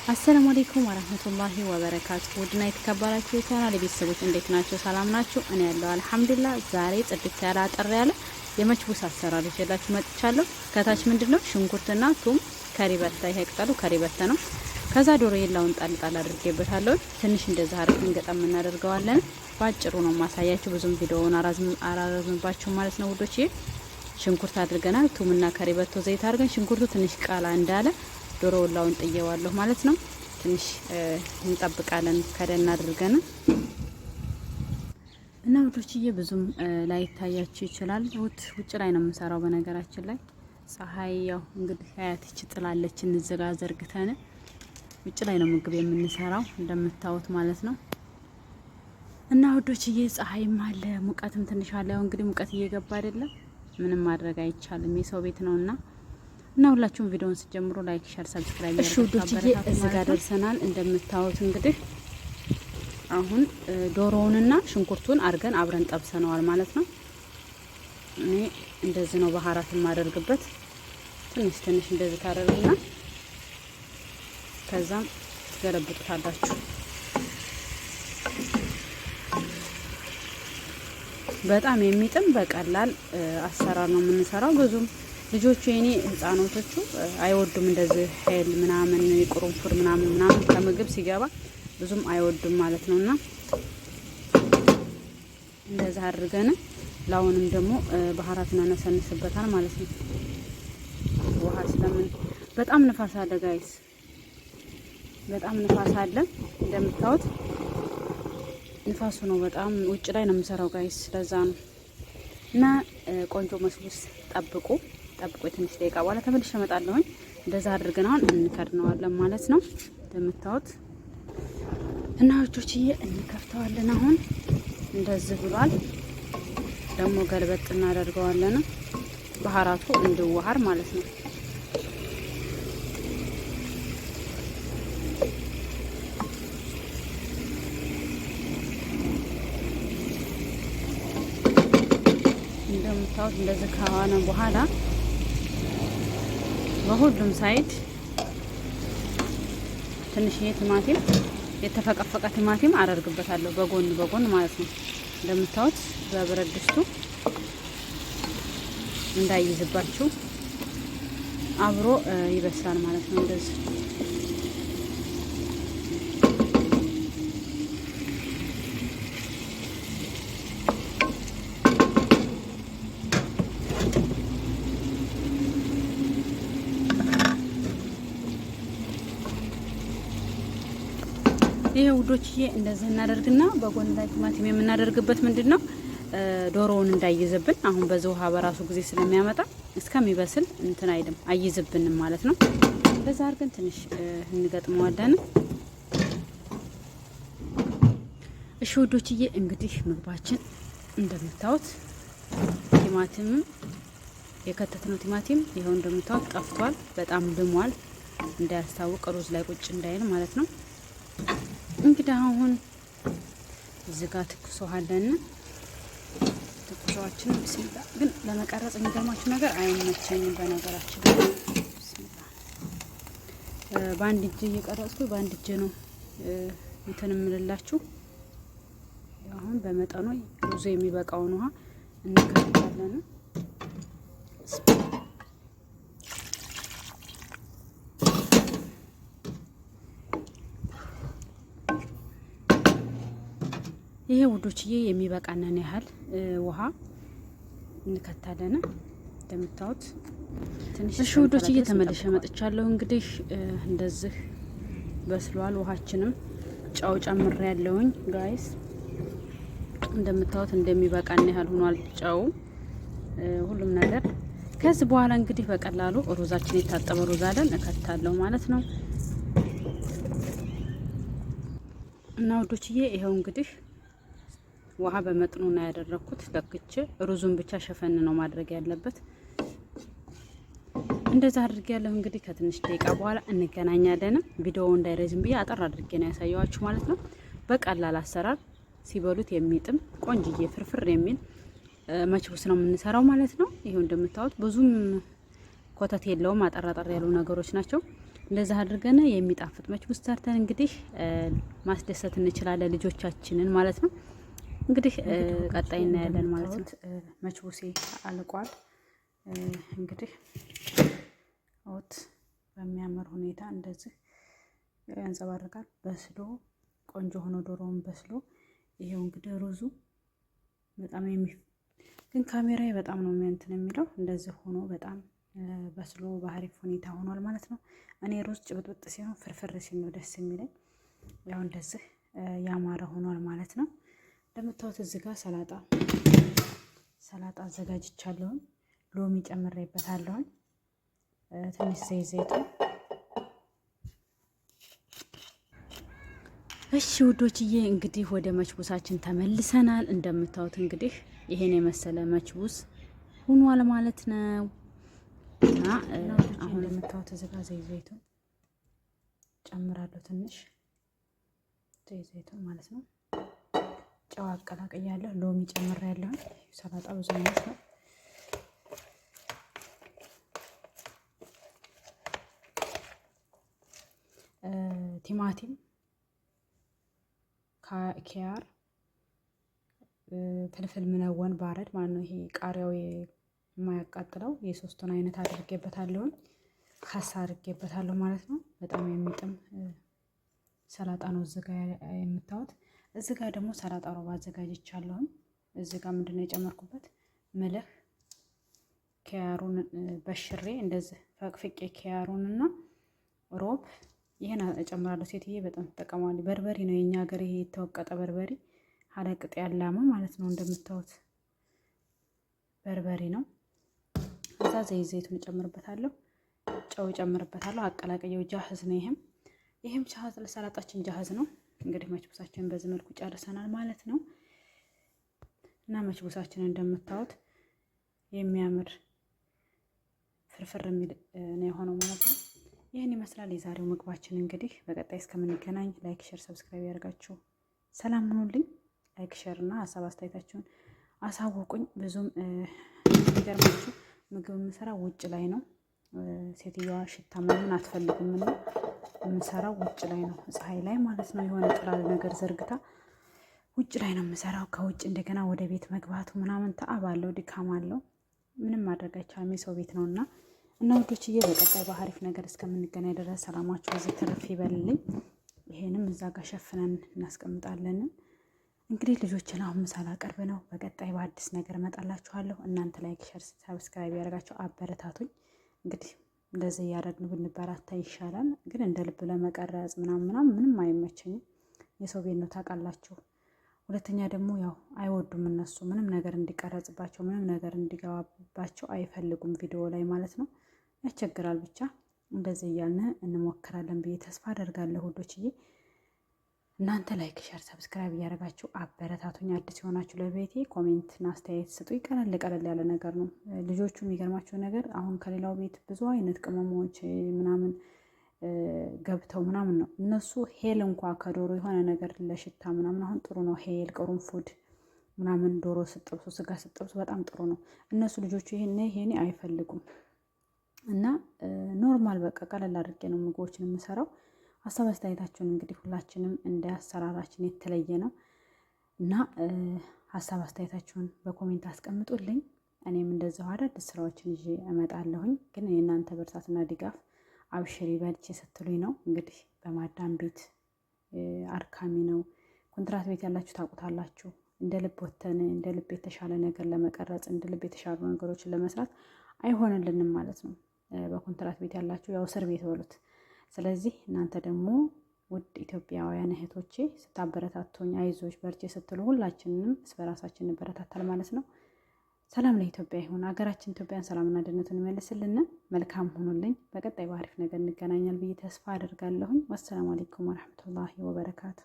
አሰላሙ አለይኩም ወራህመቱላሂ ወበረካቱ። ውድና የተከበራችሁ የቻናል ቤተሰቦች እንዴት ናችሁ? ሰላም ናችሁ? እኔ ያለው አልሐምዱሊላህ። ዛሬ ጽድት ያለ አጠር ያለ የመችቡስ አሰራር ይዤላችሁ መጥቻለሁ። ከታች ምንድነው ሽንኩርትና ቱም ከሪበታ፣ ይሄ ቅጠሉ ከሪበታ ነው። ከዛ ዶሮ የላውን ጣል አድርጌበታለሁ። ትንሽ እንደዛ አድርገን ገጠም እናደርገዋለን። ባጭሩ ነው ማሳያችሁ፣ ብዙም ቪዲዮውን አራዝምባችሁ ማለት ነው ውዶች። ሽንኩርት አድርገናል። ቱምና ከሪበቶ ዘይት አድርገን ሽንኩርቱ ትንሽ ቃላ እንዳለ ዶሮ ወላውን ጥየዋለሁ ማለት ነው። ትንሽ እንጠብቃለን ከደን አድርገን እና ውዶችዬ ብዙም ላይ ታያችሁ ይችላል። ውጭ ላይ ነው የምሰራው። በነገራችን ላይ ፀሐይ ያው እንግዲህ አያትች ጥላለች እንዘጋዘርግተን ውጭ ላይ ነው ምግብ የምንሰራው እንደምታዩት ማለት ነው። እና ውዶችዬ ፀሐይም አለ ሙቀትም ትንሽ አለ። ያው እንግዲህ ሙቀት እየገባ አይደለም፣ ምንም ማድረግ አይቻልም፣ የሰው ቤት ነውና እና ሁላችሁም ቪዲዮውን ስትጀምሩ ላይክ፣ ሼር፣ ሰብስክራይብ ያደርጉ። እዚህ ጋር ደርሰናል እንደምታዩት። እንግዲህ አሁን ዶሮውንና ሽንኩርቱን አድርገን አብረን ጠብሰነዋል ማለት ነው። እኔ እንደዚህ ነው ባህራት የማደርግበት። ትንሽ እንደዚህ ታደርጉና ከዛም ትገለብጡታላችሁ። በጣም የሚጥም በቀላል አሰራር ነው የምንሰራው። ብዙም ልጆቹ የኔ ህፃኖቶቹ አይወዱም እንደዚህ ሄል ምናምን ቁርንፉድ ምናምን ከምግብ ሲገባ ብዙም አይወዱም ማለት ነውና እንደዛ አድርገን ላውንም ደግሞ ባህራት እናነሰንስበታል ማለት ነው። ውሃ ስለምን በጣም ንፋስ አለ ጋይስ፣ በጣም ንፋስ አለ እንደምታዩት። ንፋሱ ነው በጣም ውጭ ላይ ነው የምሰራው ጋይስ፣ ለዛ ነው። እና ቆንጆ መችቡስ ጠብቁ ትንሽ ደቂቃ በኋላ ተመልሼ እመጣለሁ። እንደዛ አድርገን አሁን እንከድነዋለን ማለት ነው እንደምታዩት። እና ወጆችዬ እንከፍተዋለን። አሁን እንደዚህ ብሏል። ደግሞ ገልበጥ እናደርገዋለን ባህራቱ እንዲዋሃር ማለት ነው። እንደምታዩት እንደዚህ ከሆነ በኋላ በሁሉም ሳይድ ትንሽዬ ቲማቲም የተፈቀፈቀ ቲማቲም አደርግበታለሁ በጎን ማለት ነው። እንደምታዩት በብረት ድስቱ እንዳይዝባችሁ አብሮ ይበስላል ማለት ነው። እንደዚህ ይሄ ውዶችዬ እንደዚህ እናደርግና በጎን ላይ ቲማቲም የምናደርግበት ምንድነው ዶሮውን እንዳይዝብን። አሁን በዚህ ውሃ በራሱ ጊዜ ስለሚያመጣ እስከሚበስል እንትን አይልም አይዝብንም ማለት ነው። በዛ አድርገን ትንሽ እንገጥመዋለን። እሺ ውዶችዬ እንግዲህ ምግባችን እንደምታዩት ቲማቲም የከተትነው ቲማቲም ይሄው እንደምታዩት ጠፍቷል፣ በጣም ልሟል፣ እንዳያስታውቅ ሩዝ ላይ ቁጭ እንዳይል ማለት ነው። እንግዲህ አሁን እዚህ ጋር ትኩስ ውሃ አለን። ትኩሷችን ቢስሚላ ግን ለመቀረጽ የሚገርማችሁ ነገር አይመቸኝም። በነገራችን በአንድ እጅ እየቀረጽኩ በአንድ እጅ ነው እንትን የምልላችሁ። አሁን በመጠኑ ብዙ የሚበቃውን ውሃ እንከታለን። ይሄ ውዶችዬ የሚበቃነን ያህል ውሃ እንከታለን እንደምታዩት ትንሽ። እሺ ውዶችዬ ተመልሼ መጥቻለሁ። እንግዲህ እንደዚህ በስሏል። ውሃችንም ጫው ጨምሬ ያለውኝ ጋይስ እንደምታዩት እንደሚበቃን ያህል ሆኗል ጫው ሁሉም ነገር። ከዚህ በኋላ እንግዲህ በቀላሉ ሩዛችን የታጠበ ሩዝ አለን እከታለሁ ማለት ነው። እና ውዶችዬ ይሄው እንግዲህ ውሃ በመጥኑ ነው ያደረኩት ለክቼ። ሩዙን ብቻ ሸፈን ነው ማድረግ ያለበት። እንደዛ አድርጌ ያለሁ እንግዲህ ከትንሽ ደቂቃ በኋላ እንገናኛለን። ቪዲዮው እንዳይረዝም ብዬ አጠር አድርጌ ነው ያሳየዋችሁ ማለት ነው። በቀላል አሰራር ሲበሉት የሚጥም ቆንጅዬ ፍርፍር የሚል መችቡስ ነው የምንሰራው ማለት ነው። ይሄው እንደምታዩት ብዙም ኮተት የለውም፣ አጠራጠር ያሉ ነገሮች ናቸው። እንደዛ አድርገን የሚጣፍጥ መችቡስ ሰርተን እንግዲህ ማስደሰት እንችላለን ልጆቻችንን ማለት ነው። እንግዲህ ቀጣይ እናያለን ማለት ነው። መችቡሴ አልቋል። እንግዲህ ወጥ በሚያምር ሁኔታ እንደዚህ ያንጸባርቃል። በስሎ ቆንጆ ሆኖ ዶሮውን በስሎ ይሄው እንግዲህ ሩዙ በጣም ግን ካሜራዬ በጣም ነው እንትን የሚለው እንደዚህ ሆኖ በጣም በስሎ በአሪፍ ሁኔታ ሆኗል ማለት ነው። እኔ ሩዝ ጭብጥብጥ ሲሆን ፍርፍር ሲል ነው ደስ የሚለኝ። ያው እንደዚህ ያማረ ሆኗል ማለት ነው። እንደምታዩት እዚህ ጋር ሰላጣ አዘጋጅቻለሁኝ። ሎሚ ጨምሬበታለሁኝ። ትንሽ ዘይቱን እሺ ውዶችዬ እንግዲህ ወደ መችቡሳችን ተመልሰናል። እንደምታዩት እንግዲህ ይሄን የመሰለ መችቡስ ሆኗል ማለት ነው። እና አሁን እንደምታዩት እዚህ ጋር ዘይቱን ጨምራለሁ። ትንሽ ዘይቱን ማለት ነው። ጨው አቀላቅያለሁ። ሎሚ ጨምሬያለሁ። ሰላጣ ብዙ ማለት ነው። ቲማቲም፣ ኪያር፣ ፍልፍል ምነወን ባረድ ማለት ነው። ይሄ ቃሪያው የማያቃጥለው የሶስቱን አይነት አድርጌበታለሁ። ካሳ አድርጌበታለሁ ማለት ነው። በጣም የሚጥም ሰላጣ ነው እዚህ ጋር የምታዩት። እዚህ ጋር ደግሞ ሰላጣ ሮብ አዘጋጅቻለሁ። እዚህ ጋር ምንድነው የጨመርኩበት? ምልህ ኪያሩን በሽሬ እንደዚህ ፈቅፍቄ ኪያሩንና ሮብ ይሄን እጨምራለሁ። ሴትዬ በጣም ትጠቀማለች። በርበሬ ነው የኛ ሀገር ይሄ የተወቀጠ በርበሬ ሀለቅጥ ያላመ ማለት ነው። እንደምታዩት በርበሬ ነው። እዛ ዘይቱን እጨምርበታለሁ። ጨው እጨምርበታለሁ። አቀላቅየው ጃህዝ ነው። ይሄም ሰላጣችን ጃህዝ ነው። እንግዲህ መችቡሳችንን በዚህ መልኩ ጨርሰናል ማለት ነው። እና መችቡሳችንን እንደምታዩት የሚያምር ፍርፍር የሚል ነው የሆነው ማለት ነው። ይህን ይመስላል የዛሬው ምግባችን። እንግዲህ በቀጣይ እስከምንገናኝ ላይክ፣ ሼር፣ ሰብስክራይብ ያደርጋችሁ ሰላም ሁኑልኝ። ላይክ ሼር እና ሀሳብ አስተያየታችሁን አሳውቁኝ። ብዙም የሚገርማችሁ ምግብ የምሰራው ውጭ ላይ ነው። ሴትዮዋ ሽታ ምናምን አትፈልግም እና የምሰራው ውጭ ላይ ነው፣ ፀሐይ ላይ ማለት ነው። የሆነ ጥላል ነገር ዘርግታ ውጭ ላይ ነው የምሰራው። ከውጭ እንደገና ወደ ቤት መግባቱ ምናምን ተአብ አለው፣ ድካም አለው። ምንም ማድረግ አይቻልም፣ የሰው ቤት ነው እና ውዶችዬ በቀጣይ በአሪፍ ነገር እስከምንገናኝ ድረስ ሰላማችሁ በዚህ ትርፍ ይበልልኝ። ይሄንም እዛ ጋር ሸፍነን እናስቀምጣለን። እንግዲህ ልጆችን አሁን ምሳ ላቀርብ ነው። በቀጣይ በአዲስ ነገር እመጣላችኋለሁ። እናንተ ላይክ፣ ሸር፣ ሰብስክራይብ ያደርጋችሁ አበረታቱኝ። እንግዲህ እንደዚህ እያደረግን ብንበራታ ይሻላል። ግን እንደ ልብ ለመቀረጽ ምንም አይመቸኝም። የሰው ቤት ነው ታውቃላችሁ። ሁለተኛ ደግሞ ያው አይወዱም እነሱ ምንም ነገር እንዲቀረጽባቸው ምንም ነገር እንዲገባባቸው አይፈልጉም ቪዲዮ ላይ ማለት ነው። ያስቸግራል። ብቻ እንደዚህ እያልን እንሞክራለን ብዬ ተስፋ አደርጋለሁ ውዶችዬ። እናንተ ላይክ፣ ሸር፣ ሰብስክራይብ እያደረጋችሁ አበረታቱኝ። አዲስ የሆናችሁ ለቤቴ ኮሜንትና አስተያየት ስጡ። ቀለል ያለ ነገር ነው። ልጆቹ የሚገርማቸው ነገር አሁን ከሌላው ቤት ብዙ አይነት ቅመሞች ምናምን ገብተው ምናምን ነው። እነሱ ሄል እንኳ ከዶሮ የሆነ ነገር ለሽታ ምናምን አሁን ጥሩ ነው። ሄል፣ ቅርንፉድ ምናምን ዶሮ ስጥብሱ፣ ስጋ ስጥብሱ በጣም ጥሩ ነው። እነሱ ልጆቹ ይሄኔ አይፈልጉም። እና ኖርማል በቃ ቀለል አድርጌ ነው ምግቦችን የምሰራው። ሀሳብ አስተያየታችሁን እንግዲህ ሁላችንም እንደ አሰራራችን የተለየ ነው እና ሀሳብ አስተያየታችሁን በኮሜንት አስቀምጡልኝ። እኔም እንደዛው አዳዲስ ስራዎችን ይዤ እመጣለሁኝ። ግን የእናንተ ብርታትና ድጋፍ አብሽሪ በልቼ ስትሉኝ ነው። እንግዲህ በማዳም ቤት አድካሚ ነው። ኮንትራት ቤት ያላችሁ ታውቁታላችሁ። እንደ ልብ ወተን እንደ ልብ የተሻለ ነገር ለመቀረጽ እንደ ልብ የተሻሉ ነገሮችን ለመስራት አይሆንልንም ማለት ነው። በኮንትራት ቤት ያላችሁ ያው እስር ቤት በሉት። ስለዚህ እናንተ ደግሞ ውድ ኢትዮጵያውያን እህቶቼ ስታበረታቱኝ አይዞች በርቼ ስትሉ ሁላችንንም በራሳችን እንበረታታል ማለት ነው። ሰላም ለኢትዮጵያ ይሁን። ሀገራችን ኢትዮጵያን ሰላምና አንድነቱን ይመልስልን። መልካም ሁኑልኝ። በቀጣይ በአሪፍ ነገር እንገናኛል ብዬ ተስፋ አደርጋለሁኝ። ወሰላሙ አለይኩም ወረህመቱላሂ ወበረካቱ።